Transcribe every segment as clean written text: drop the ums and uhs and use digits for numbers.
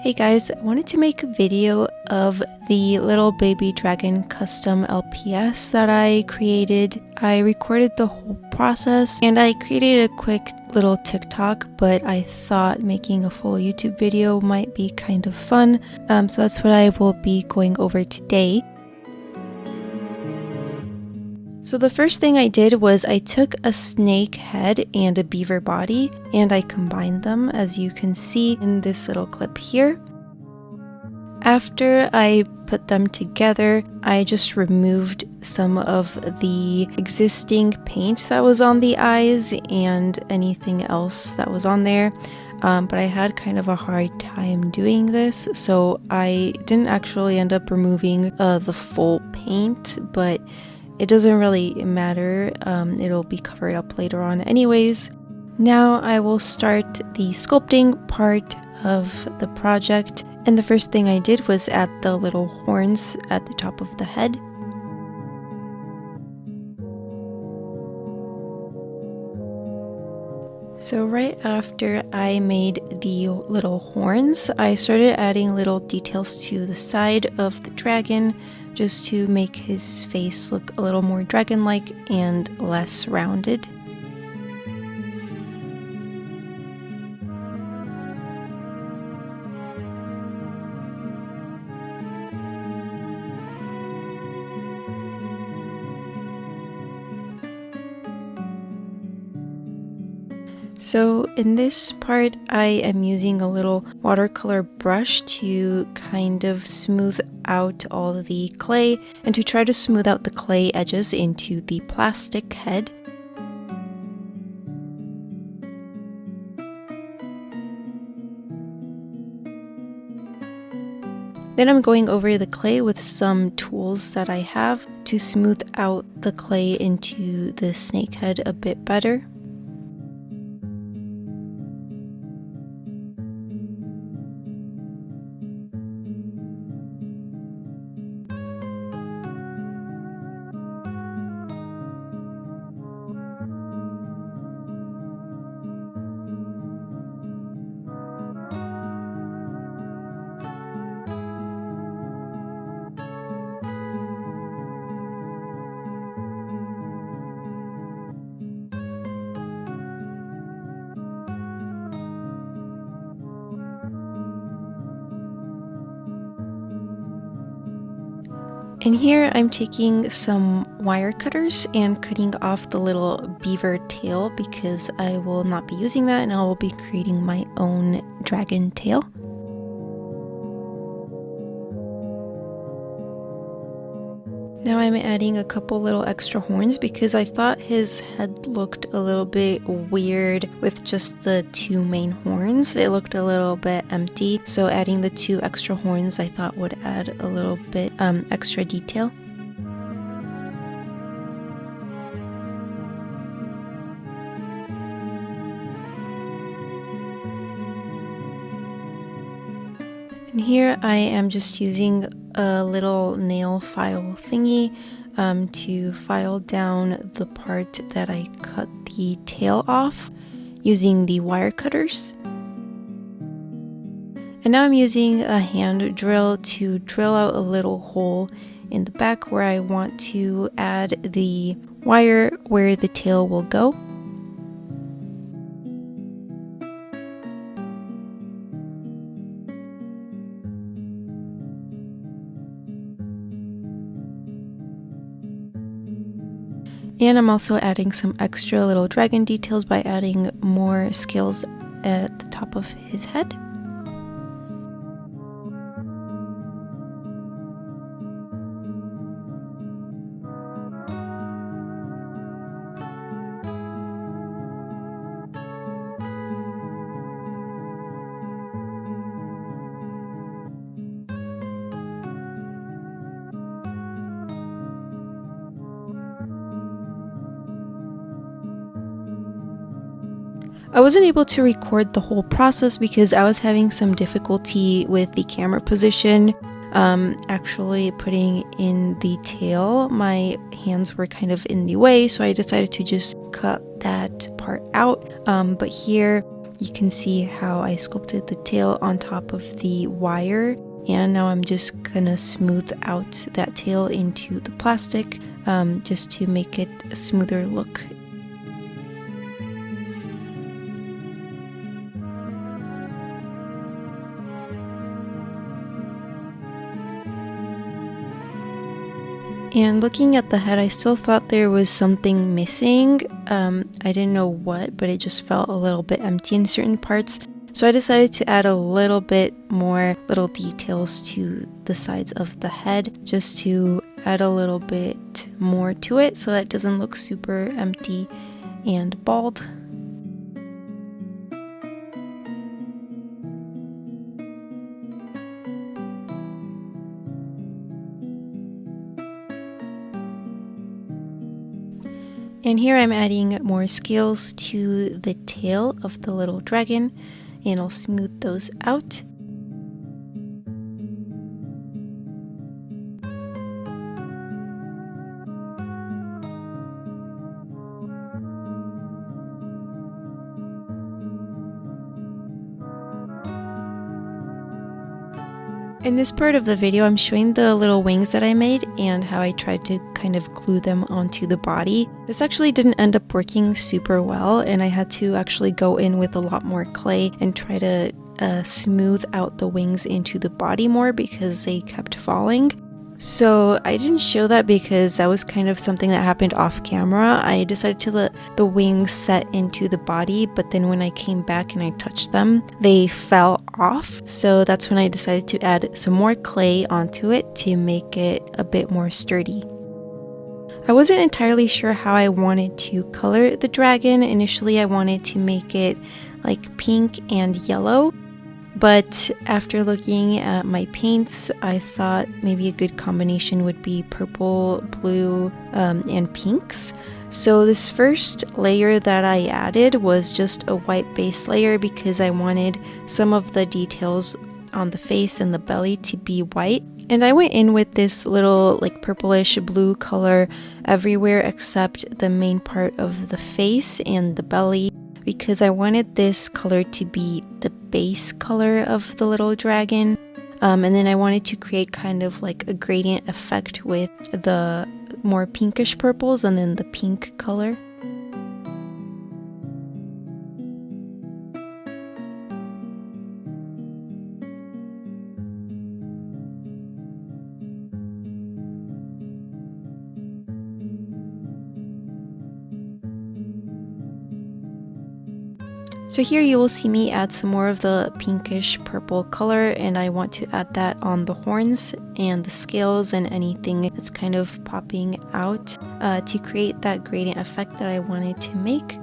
Hey guys, I wanted to make a video of the little baby dragon custom LPS that I created. I recorded the whole process and I created a quick little TikTok, but I thought making a full YouTube video might be kind of fun. So that's what I will be going over today. So the first thing I did was I took a snake head and a beaver body and I combined them, as you can see in this little clip here. After I put them together, I just removed some of the existing paint that was on the eyes and anything else that was on there. But I had kind of a hard time doing this, so I didn't actually end up removing the full paint, but it doesn't really matter. It'll be covered up later on anyways. Now I will start the sculpting part of the project. And the first thing I did was add the little horns at the top of the head. So right after I made the little horns, I started adding little details to the side of the dragon just to make his face look a little more dragon-like and less rounded. So in this part, I am using a little watercolor brush to kind of smooth out all of the clay and to try to smooth out the clay edges into the plastic head. Then I'm going over the clay with some tools that I have to smooth out the clay into the snake head a bit better. And here I'm taking some wire cutters and cutting off the little beaver tail because I will not be using that and I will be creating my own dragon tail. Now I'm adding a couple little extra horns because I thought his head looked a little bit weird with just the two main horns. It looked a little bit empty, so adding the two extra horns I thought would add a little bit extra detail. And here I am just using a little nail file thingy to file down the part that I cut the tail off using the wire cutters. And now I'm using a hand drill to drill out a little hole in the back where I want to add the wire where the tail will go. And I'm also adding some extra little dragon details by adding more scales at the top of his head. I wasn't able to record the whole process because I was having some difficulty with the camera position. Actually putting in the tail, my hands were kind of in the way, so I decided to just cut that part out. But here You can see how I sculpted the tail on top of the wire, and now I'm just gonna smooth out that tail into the plastic just to make it a smoother look. And looking at the head, I still thought there was something missing. I didn't know what, but it just felt a little bit empty in certain parts. So I decided to add a little bit more little details to the sides of the head, just to add a little bit more to it so that it doesn't look super empty and bald. And here I'm adding more scales to the tail of the little dragon, and I'll smooth those out. In this part of the video, I'm showing the little wings that I made and how I tried to kind of glue them onto the body. This actually didn't end up working super well, and I had to actually go in with a lot more clay and try to smooth out the wings into the body more because they kept falling. So I didn't show that because that was kind of something that happened off camera. I decided to let the wings set into the body, but then when I came back and I touched them, they fell off. So that's when I decided to add some more clay onto it to make it a bit more sturdy. I wasn't entirely sure how I wanted to color the dragon. Initially, I wanted to make it like pink and yellow. But after looking at my paints, I thought maybe a good combination would be purple, blue, and pinks. So this first layer that I added was just a white base layer because I wanted some of the details on the face and the belly to be white. And I went in with this little like purplish blue color everywhere except the main part of the face and the belly, because I wanted this color to be the base color of the little dragon. And then I wanted to create kind of like a gradient effect with the more pinkish purples and then the pink color. So here you will see me add some more of the pinkish purple color, and I want to add that on the horns and the scales and anything that's kind of popping out to create that gradient effect that I wanted to make.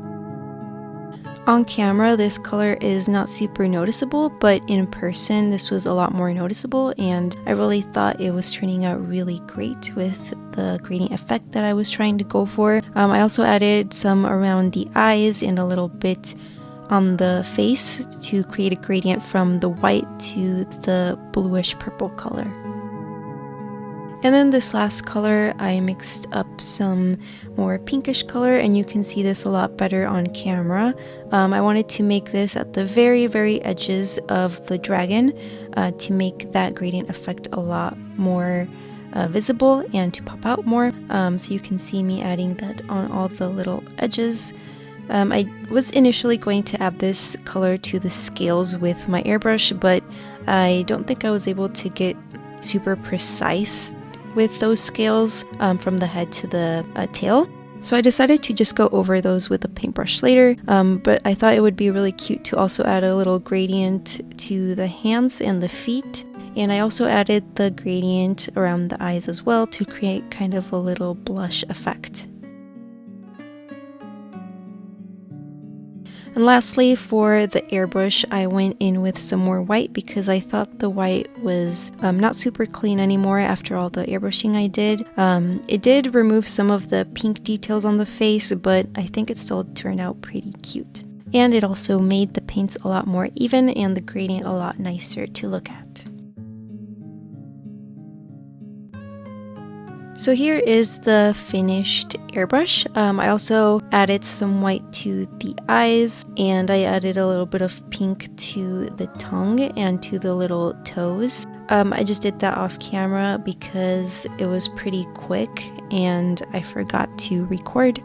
On camera, this color is not super noticeable, but in person, this was a lot more noticeable, and I really thought it was turning out really great with the gradient effect that I was trying to go for. I also added some around the eyes and a little bit on the face to create a gradient from the white to the bluish purple color. And then this last color, I mixed up some more pinkish color, and you can see this a lot better on camera. I wanted to make this at the very, very edges of the dragon to make that gradient effect a lot more visible and to pop out more. So you can see me adding that on all the little edges. I was initially going to add this color to the scales with my airbrush, but I don't think I was able to get super precise with those scales from the head to the tail. So I decided to just go over those with a paintbrush later, but I thought it would be really cute to also add a little gradient to the hands and the feet. And I also added the gradient around the eyes as well to create kind of a little blush effect. And lastly, for the airbrush, I went in with some more white because I thought the white was not super clean anymore after all the airbrushing I did. It did remove some of the pink details on the face, but I think it still turned out pretty cute. And it also made the paints a lot more even and the gradient a lot nicer to look at. So here is the finished airbrush. I also added some white to the eyes, and I added a little bit of pink to the tongue and to the little toes. I just did that off camera because it was pretty quick and I forgot to record.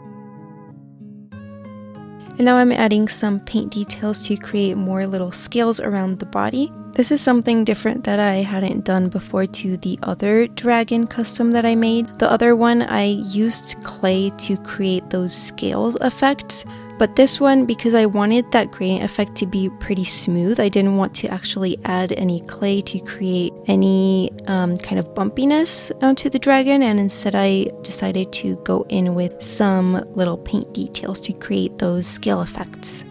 And now I'm adding some paint details to create more little scales around the body. This is something different that I hadn't done before to the other dragon custom that I made. The other one I used clay to create those scales effects, but this one, because I wanted that gradient effect to be pretty smooth, I didn't want to actually add any clay to create any kind of bumpiness onto the dragon, and instead I decided to go in with some little paint details to create those scale effects.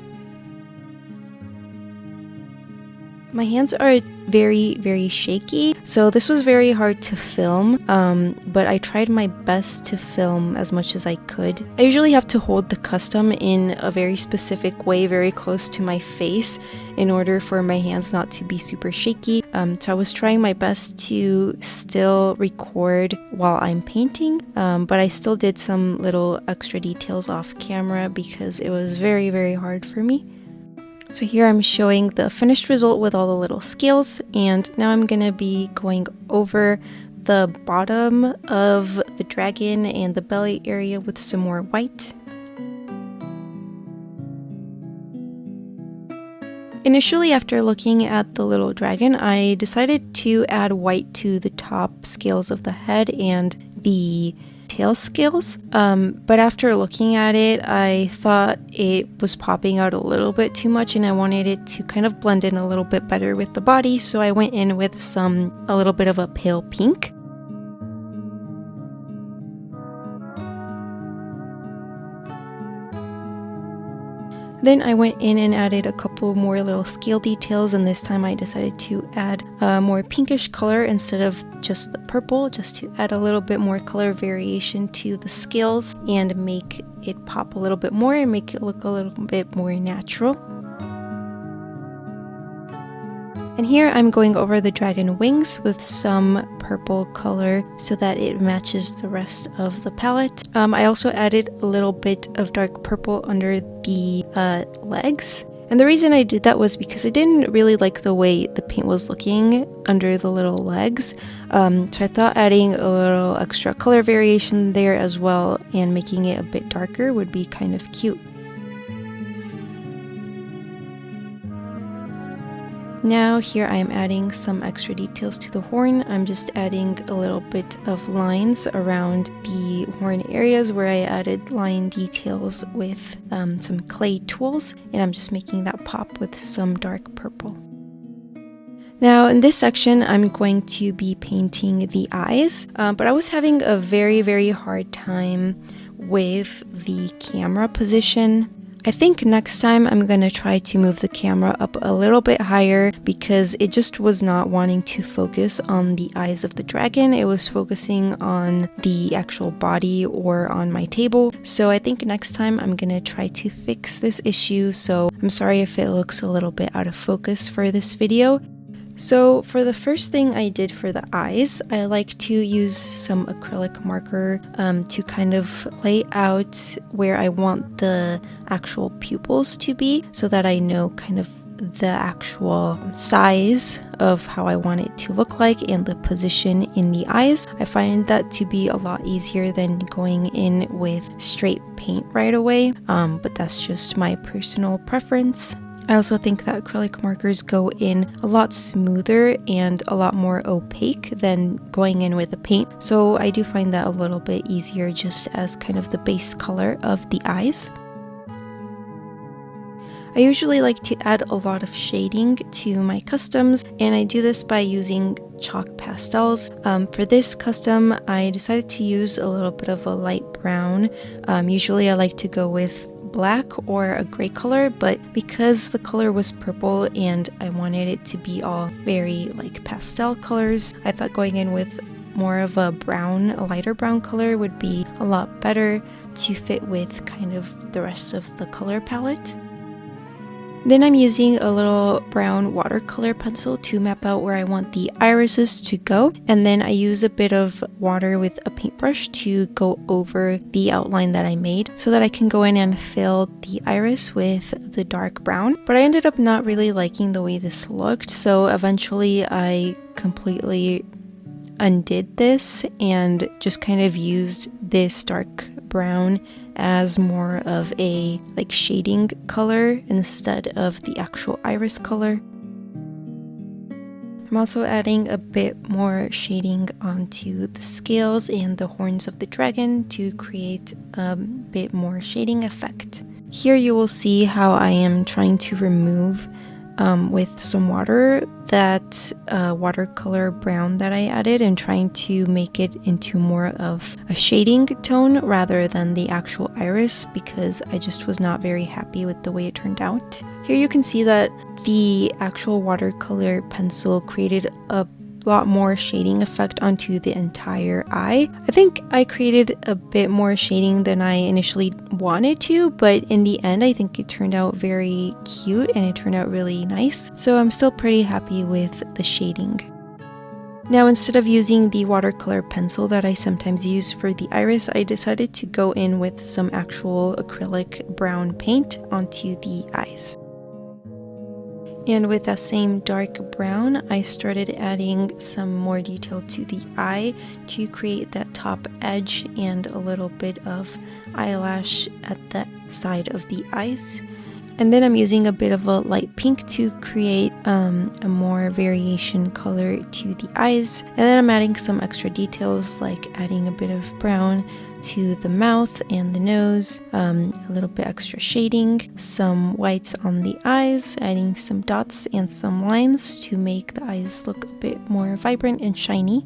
My hands are very shaky, so this was very hard to film, but I tried my best to film as much as I could. I usually have to hold the custom in a very specific way, very close to my face, in order for my hands not to be super shaky. So I was trying my best to still record while I'm painting, but I still did some little extra details off camera because it was very hard for me. So here I'm showing the finished result with all the little scales, and now I'm gonna be going over the bottom of the dragon and the belly area with some more white. Initially, after looking at the little dragon, I decided to add white to the top scales of the head and the tail scales, but after looking at it, I thought it was popping out a little bit too much and I wanted it to kind of blend in a little bit better with the body, so I went in with a little bit of a pale pink. Then I went in and added a couple more little scale details, and this time I decided to add a more pinkish color instead of just the purple, just to add a little bit more color variation to the scales and make it pop a little bit more and make it look a little bit more natural. And here I'm going over the dragon wings with some purple color so that it matches the rest of the palette. I also added a little bit of dark purple under the legs. And the reason I did that was because I didn't really like the way the paint was looking under the little legs. So I thought adding a little extra color variation there as well and making it a bit darker would be kind of cute. Now here I am adding some extra details to the horn. I'm just adding a little bit of lines around the horn areas where I added line details with some clay tools, and I'm just making that pop with some dark purple. Now in this section I'm going to be painting the eyes, but I was having a very hard time with the camera position. I think next time I'm going to try to move the camera up a little bit higher because it just was not wanting to focus on the eyes of the dragon. It was focusing on the actual body or on my table. So I think next time I'm going to try to fix this issue. So I'm sorry if it looks a little bit out of focus for this video. So for the first thing I did for the eyes, I like to use some acrylic marker to kind of lay out where I want the actual pupils to be so that I know kind of the actual size of how I want it to look like and the position in the eyes. I find that to be a lot easier than going in with straight paint right away, but that's just my personal preference. I also think that acrylic markers go in a lot smoother and a lot more opaque than going in with a paint, so I do find that a little bit easier just as kind of the base color of the eyes. I usually like to add a lot of shading to my customs, and I do this by using chalk pastels. For this custom, I decided to use a little bit of a light brown. Usually I like to go with black or a gray color, but because the color was purple and I wanted it to be all very like pastel colors, I thought going in with more of a brown, a lighter brown color would be a lot better to fit with kind of the rest of the color palette. Then I'm using a little brown watercolor pencil to map out where I want the irises to go. And then I use a bit of water with a paintbrush to go over the outline that I made so that I can go in and fill the iris with the dark brown. But I ended up not really liking the way this looked, so eventually I completely undid this and just kind of used this dark brown as more of a like shading color instead of the actual iris color. I'm also adding a bit more shading onto the scales and the horns of the dragon to create a bit more shading effect. Here you will see how I am trying to remove with some water that watercolor brown that I added and trying to make it into more of a shading tone rather than the actual iris, because I just was not very happy with the way it turned out. Here you can see that the actual watercolor pencil created a lot more shading effect onto the entire eye. I think I created a bit more shading than I initially wanted to, but in the end I think it turned out very cute and it turned out really nice. So I'm still pretty happy with the shading. Now, instead of using the watercolor pencil that I sometimes use for the iris, I decided to go in with some actual acrylic brown paint onto the eyes. And with that same dark brown, I started adding some more detail to the eye to create that top edge and a little bit of eyelash at the side of the eyes. And then I'm using a bit of a light pink to create a more variation color to the eyes. And then I'm adding some extra details like adding a bit of brown to the mouth and the nose, a little bit extra shading, some whites on the eyes, adding some dots and some lines to make the eyes look a bit more vibrant and shiny.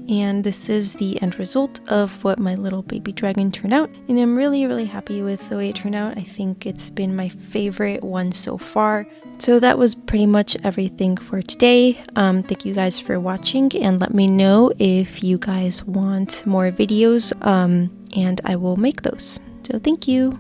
And this is the end result of what my little baby dragon turned out, and I'm really happy with the way it turned out. I think it's been my favorite one so far. So that was pretty much everything for today. Thank you guys for watching, and let me know if you guys want more videos, and I will make those. So thank you.